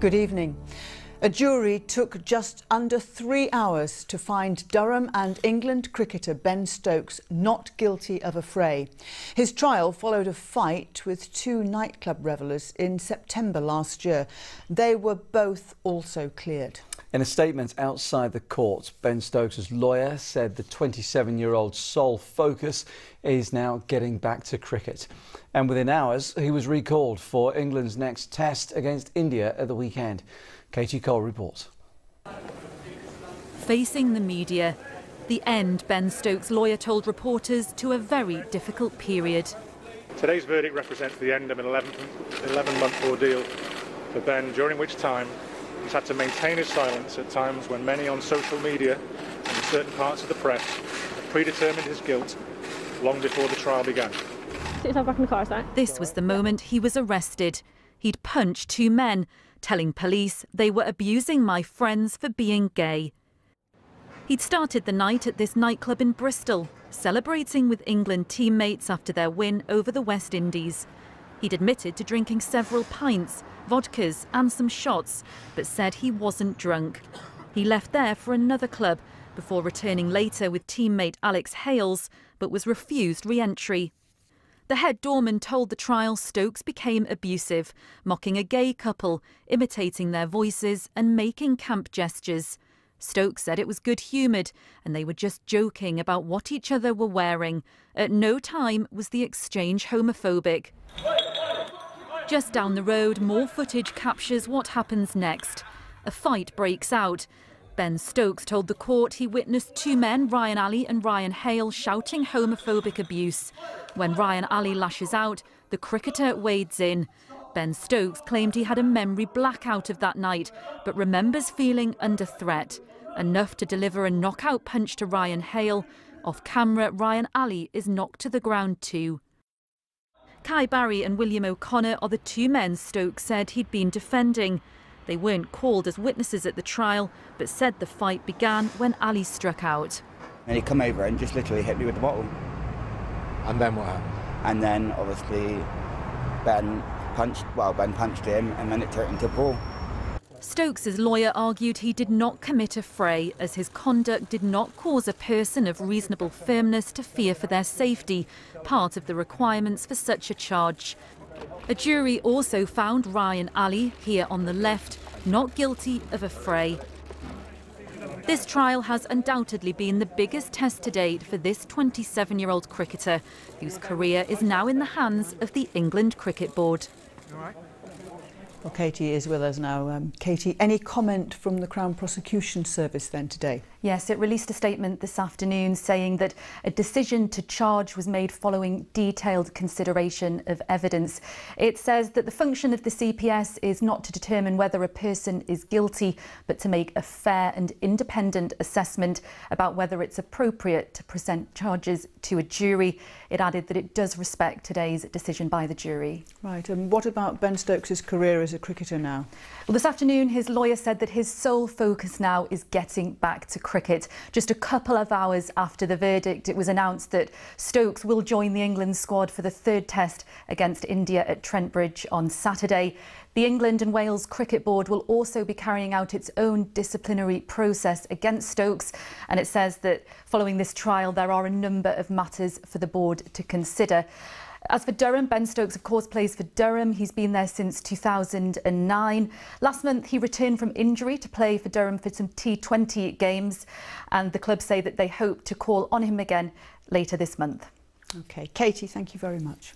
Good evening. A jury took just under 3 hours to find Durham and England cricketer Ben Stokes not guilty of affray. His trial followed a fight with two nightclub revellers in September last year. They were both also cleared. In a statement outside the court, Ben Stokes' lawyer said the 27-year-old's sole focus is now getting back to cricket. And within hours, he was recalled for England's next test against India at the weekend. Katie Cole reports. Facing the media, the end, Ben Stokes' lawyer told reporters, to a very difficult period. Today's verdict represents the end of an 11-month ordeal for Ben, during which time he's had to maintain his silence at times when many on social media and in certain parts of the press have predetermined his guilt long before the trial began. This was the moment he was arrested. He'd punched two men, telling police they were abusing my friends for being gay. He'd started the night at this nightclub in Bristol, celebrating with England teammates after their win over the West Indies. He'd admitted to drinking several pints, vodkas and some shots, but said he wasn't drunk. He left there for another club before returning later with teammate Alex Hales, but was refused re-entry. The head doorman told the trial Stokes became abusive, mocking a gay couple, imitating their voices and making camp gestures. Stokes said it was good-humoured and they were just joking about what each other were wearing. At no time was the exchange homophobic. Just down the road, more footage captures what happens next. A fight breaks out. Ben Stokes told the court he witnessed two men, Ryan Ali and Ryan Hale, shouting homophobic abuse. When Ryan Ali lashes out, the cricketer wades in. Ben Stokes claimed he had a memory blackout of that night, but remembers feeling under threat, enough to deliver a knockout punch to Ryan Hale. Off camera, Ryan Ali is knocked to the ground too. Kai Barry and William O'Connor are the two men Stokes said he'd been defending. They weren't called as witnesses at the trial, but said the fight began when Ali struck out. And he come over and just literally hit me with the bottle. And then what happened? And then obviously Ben punched him and then it turned into a brawl. Stokes' lawyer argued he did not commit affray, as his conduct did not cause a person of reasonable firmness to fear for their safety, part of the requirements for such a charge. A jury also found Ryan Ali, here on the left, not guilty of affray. This trial has undoubtedly been the biggest test to date for this 27-year-old cricketer, whose career is now in the hands of the England Cricket Board. Well, Katie is with us now. Katie, any comment from the Crown Prosecution Service then today? Yes, it released a statement this afternoon saying that a decision to charge was made following detailed consideration of evidence. It says that the function of the CPS is not to determine whether a person is guilty, but to make a fair and independent assessment about whether it's appropriate to present charges to a jury. It added that it does respect today's decision by the jury. Right, and what about Ben Stokes' career as a cricketer now? Well, this afternoon his lawyer said that his sole focus now is getting back to cricket. Just a couple of hours after the verdict, it was announced that Stokes will join the England squad for the third test against India at Trent Bridge on Saturday. The England and Wales Cricket Board will also be carrying out its own disciplinary process against Stokes, and it says that following this trial there are a number of matters for the board to consider. As for Durham, Ben Stokes of course plays for Durham. He's been there since 2009. Last month he returned from injury to play for Durham for some T20 games, and the club say that they hope to call on him again later this month. OK, Katie, thank you very much.